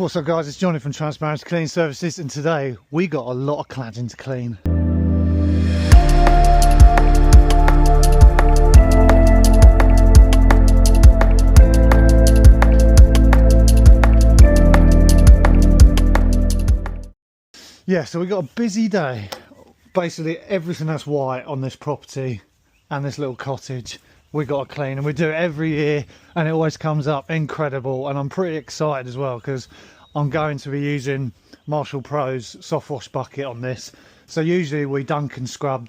What's up guys, it's Johnny from Transparency Cleaning Services, and today we got a lot of cladding to clean. Yeah, so we got a busy day. Basically everything that's white on this property and this little cottage we got to clean, and we do it every year and it always comes up incredible. And I'm pretty excited as well because I'm going to be using Marshall Pro's soft wash bucket on this. So usually we dunk and scrub,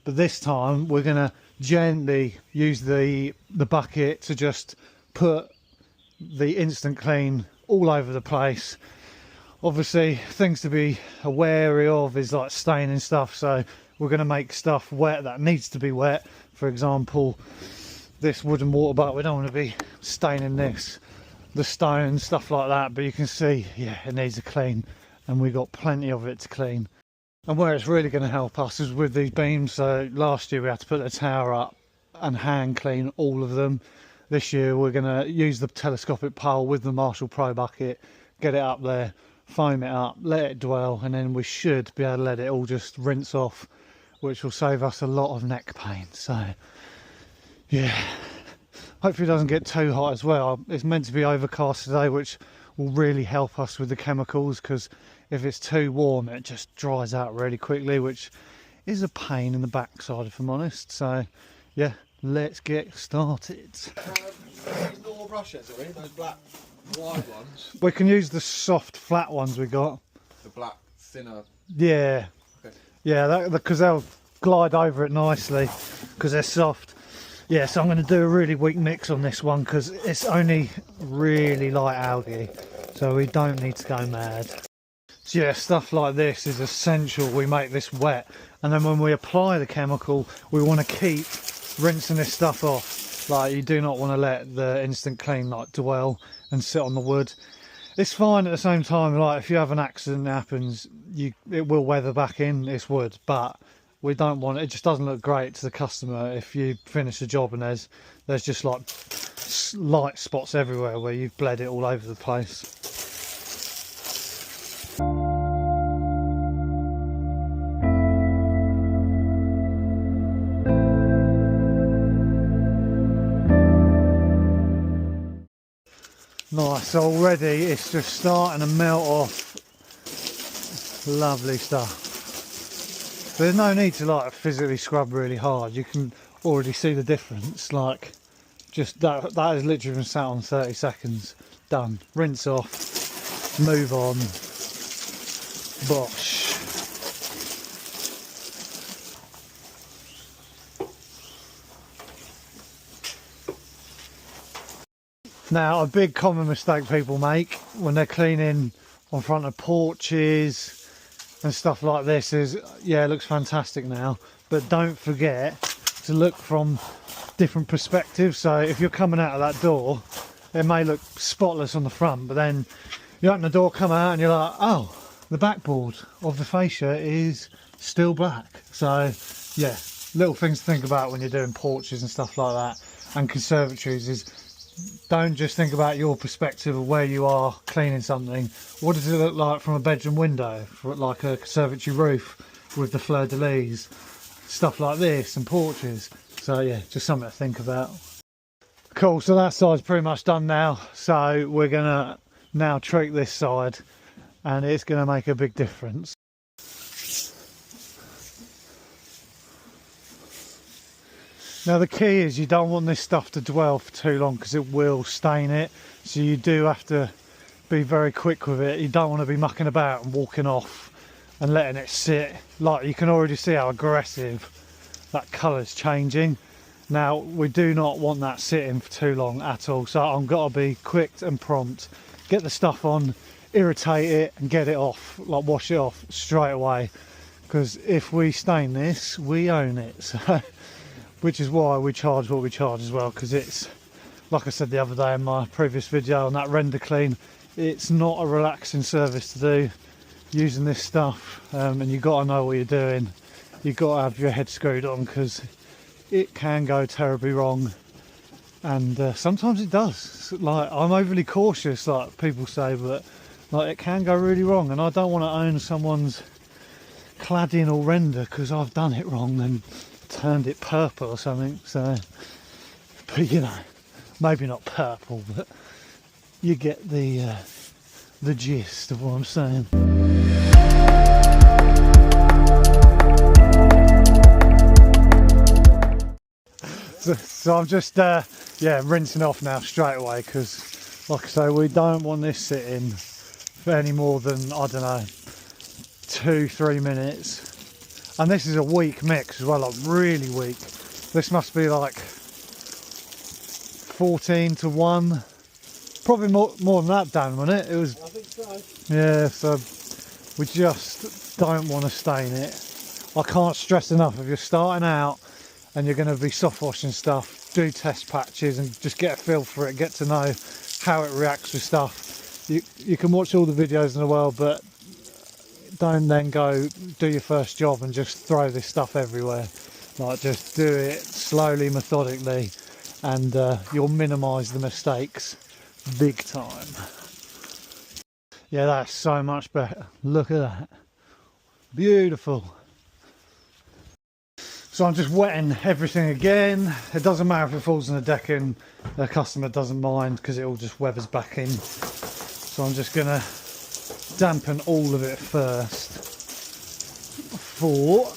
but this time we're going to gently use the bucket to just put the instant clean all over the place. Obviously things to be wary of is like staining stuff, so we're going to make stuff wet that needs to be wet. For example, this wooden water butt, we don't want to be staining this, the stones, stuff like that. But you can see, yeah, it needs a clean, and we got plenty of it to clean. And where it's really going to help us is with these beams. So last year we had to put the tower up and hand clean all of them. This year we're going to use the telescopic pole with the Marshall Pro bucket, get it up there, foam it up, let it dwell, and then we should be able to let it all just rinse off, which will save us a lot of neck pain. So yeah, hopefully it doesn't get too hot as well. It's meant to be overcast today, which will really help us with the chemicals, because if it's too warm it just dries out really quickly, which is a pain in the backside if I'm honest. So yeah, let's get started. Normal brushes, are we? Those black wide ones. We can use the soft flat ones we got. The black thinner. Yeah. Okay. Yeah, because they'll glide over it nicely because they're soft. Yeah, so I'm going to do a really weak mix on this one because it's only really light algae, so we don't need to go mad. So yeah, stuff like this is essential. We make this wet, and then when we apply the chemical we want to keep rinsing this stuff off. Like, you do not want to let the instant clean like dwell and sit on the wood. It's fine at the same time, like if you have an accident that happens, it will weather back in, it's wood, but we don't want it just doesn't look great to the customer if you finish the job and there's just like light spots everywhere where you've bled it all over the place. Nice, so already it's just starting to melt off. Lovely stuff. There's no need to like physically scrub really hard. You can already see the difference. Like, just that is literally been sat on 30 seconds. Done. Rinse off, move on. Bosh. Now, a big common mistake people make when they're cleaning on front of porches and stuff like this is, yeah, it looks fantastic now, but don't forget to look from different perspectives. So if you're coming out of that door, it may look spotless on the front, but then you open the door, come out, and you're like, oh, the backboard of the fascia is still black. So yeah, little things to think about when you're doing porches and stuff like that, and conservatories is, don't just think about your perspective of where you are cleaning something. What does it look like from a bedroom window, for like a conservatory roof with the fleur-de-lis, stuff like this, and porches. So yeah, just something to think about. Cool, so that side's pretty much done now, so we're gonna now treat this side, and it's gonna make a big difference. Now the key is you don't want this stuff to dwell for too long because it will stain it, so you do have to be very quick with it. You don't want to be mucking about and walking off and letting it sit. Like, you can already see how aggressive that colour's changing. Now we do not want that sitting for too long at all, so I've got to be quick and prompt, get the stuff on, irritate it and get it off, like wash it off straight away, because if we stain this we own it. So which is why we charge what we charge as well, because it's, like I said the other day in my previous video on that render clean, it's not a relaxing service to do using this stuff, and you got to know what you're doing. You've got to have your head screwed on because it can go terribly wrong And sometimes it does. Like, I'm overly cautious, like people say, but like it can go really wrong, and I don't want to own someone's cladding or render because I've done it wrong and turned it purple or something. So, but you know, maybe not purple, but you get the gist of what I'm saying. So I'm just yeah, rinsing off now straight away, because like I say, we don't want this sitting for any more than, I don't know, 2-3 minutes. And this is a weak mix as well, like really weak. This must be like 14 to 1, probably more than that, Dan, wasn't it? It was, I think so. yeah, so we just don't want to stain it. I can't stress enough, if you're starting out and you're going to be soft washing stuff, do test patches and just get a feel for it, get to know how it reacts with stuff. You can watch all the videos in the world, but don't then go do your first job and just throw this stuff everywhere. Like, just do it slowly, methodically, and you'll minimise the mistakes big time. Yeah, that's so much better. Look at that. Beautiful. So I'm just wetting everything again. It doesn't matter if it falls in the decking, the customer doesn't mind because it all just weathers back in. So I'm just gonna dampen all of it first before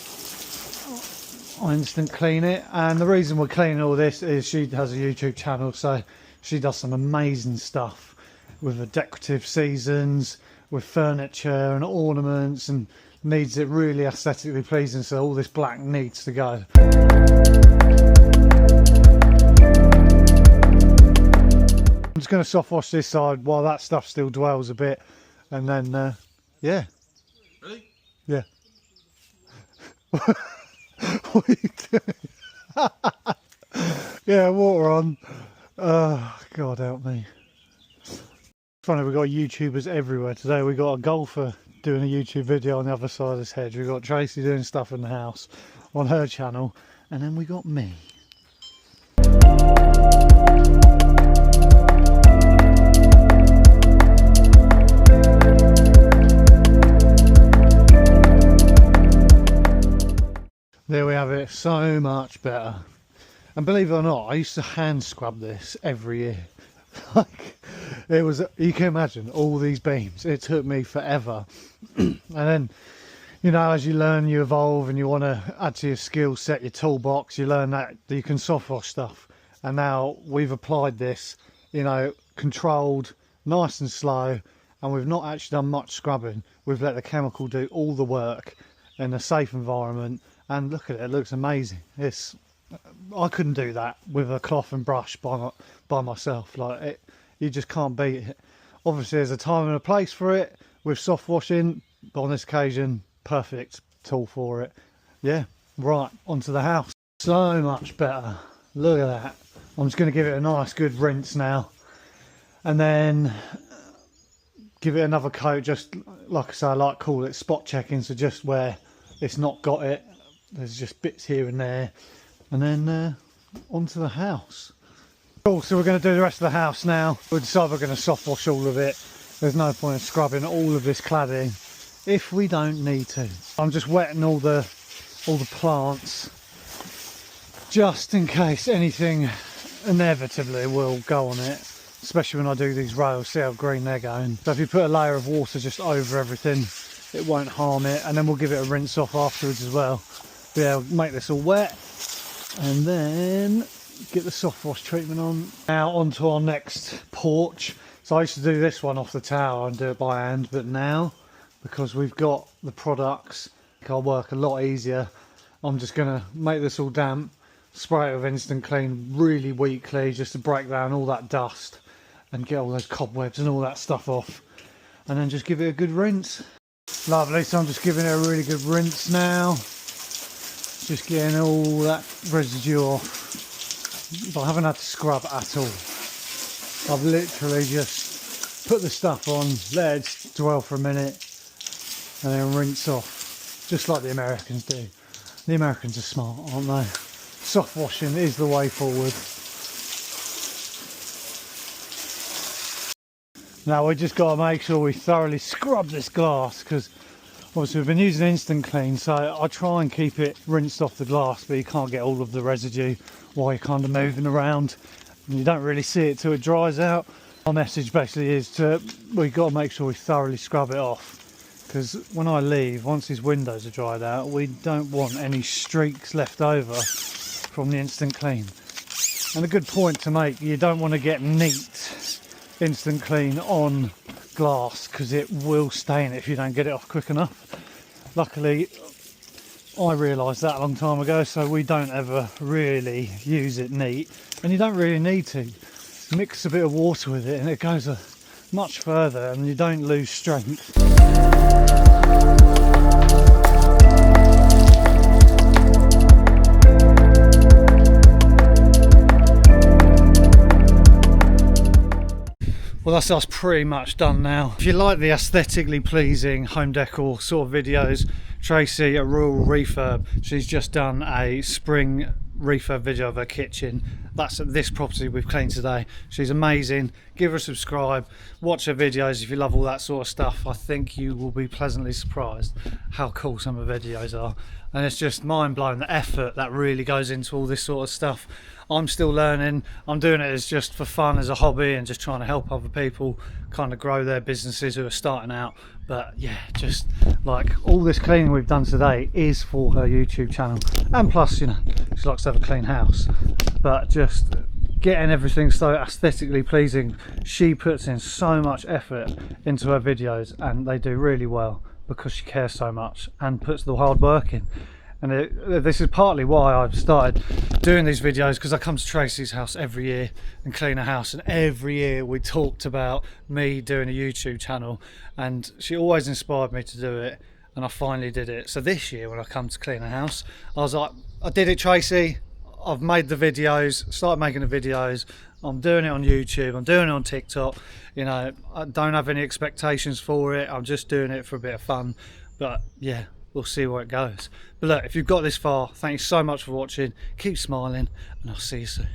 I instant clean it. And the reason we're cleaning all this is she has a YouTube channel, so she does some amazing stuff with the decorative seasons, with furniture and ornaments, and needs it really aesthetically pleasing, so all this black needs to go. I'm just going to soft wash this side while that stuff still dwells a bit, and then yeah. Really? Yeah. What are you doing? Yeah, water on. Oh, God help me. Funny, we've got YouTubers everywhere today. We got a golfer doing a YouTube video on the other side of this hedge. We've got Tracy doing stuff in the house on her channel, and then we got me. There we have it, so much better. And believe it or not, I used to hand scrub this every year. Like, it was, you can imagine all these beams, it took me forever. And then, you know, as you learn, you evolve, and you want to add to your skill set, your toolbox, you learn that you can soft wash stuff. And now we've applied this, you know, controlled, nice and slow, and we've not actually done much scrubbing. We've let the chemical do all the work in a safe environment, and look at it, it looks amazing. It's, I couldn't do that with a cloth and brush by myself. Like, it, you just can't beat it. Obviously there's a time and a place for it with soft washing, but on this occasion, perfect tool for it. Yeah, right, onto the house. So much better. Look at that. I'm just going to give it a nice good rinse now, and then give it another coat, just like I say, I like to call it spot checking, so just where it's not got it, there's just bits here and there, and then onto the house. Cool, so we're going to do the rest of the house now. We'll decide we're going to soft wash all of it. There's no point in scrubbing all of this cladding if we don't need to. I'm just wetting all the plants just in case anything inevitably will go on it, especially when I do these rails. See how green they're going. So if you put a layer of water just over everything, it won't harm it, and then we'll give it a rinse off afterwards as well. But yeah, make this all wet and then get the soft wash treatment on. Now onto our next porch. So I used to do this one off the tower and do it by hand, but now, because we've got the products, it'll work a lot easier. I'm just gonna make this all damp, spray it with instant clean really weakly, just to break down all that dust and get all those cobwebs and all that stuff off, and then just give it a good rinse. Lovely, so I'm just giving it a really good rinse now, just getting all that residue off. But I haven't had to scrub at all. I've literally just put the stuff on, let it dwell for a minute, and then rinse off, just like the Americans do. The Americans are smart, aren't they? Soft washing is the way forward. Now we just got to make sure we thoroughly scrub this glass, because obviously we've been using instant clean, so I try and keep it rinsed off the glass, but you can't get all of the residue while you're kind of moving around, and you don't really see it till it dries out. Our message basically is we've got to make sure we thoroughly scrub it off, because when I leave, once these windows are dried out, we don't want any streaks left over from the instant clean. And a good point to make, you don't want to get neat instant clean on glass, because it will stain it if you don't get it off quick enough. Luckily I realised that a long time ago, so we don't ever really use it neat, and you don't really need to. Mix a bit of water with it and it goes much further, and you don't lose strength. Well, that's us pretty much done now. If you like the aesthetically pleasing home decor sort of videos, Tracy at Rural Refurb, she's just done a spring refurb video of her kitchen. That's at this property we've cleaned today. She's amazing. Give her a subscribe, watch her videos if you love all that sort of stuff. I think you will be pleasantly surprised how cool some of her videos are, and it's just mind-blowing the effort that really goes into all this sort of stuff. I'm still learning. I'm doing it as just for fun, as a hobby, and just trying to help other people kind of grow their businesses who are starting out. But yeah, just like all this cleaning we've done today is for her YouTube channel, and plus, you know, she likes to have a clean house. But just getting everything so aesthetically pleasing, she puts in so much effort into her videos, and they do really well because she cares so much and puts the hard work in. And this is partly why I've started doing these videos, because I come to Tracy's house every year and clean a house, and every year we talked about me doing a YouTube channel, and she always inspired me to do it, and I finally did it. So this year when I come to clean a house, I was like, I did it, Tracy. I've made the videos, started making the videos, I'm doing it on YouTube, I'm doing it on TikTok. You know, I don't have any expectations for it, I'm just doing it for a bit of fun. But yeah, we'll see where it goes. But look, if you've got this far, thank you so much for watching. Keep smiling, and I'll see you soon.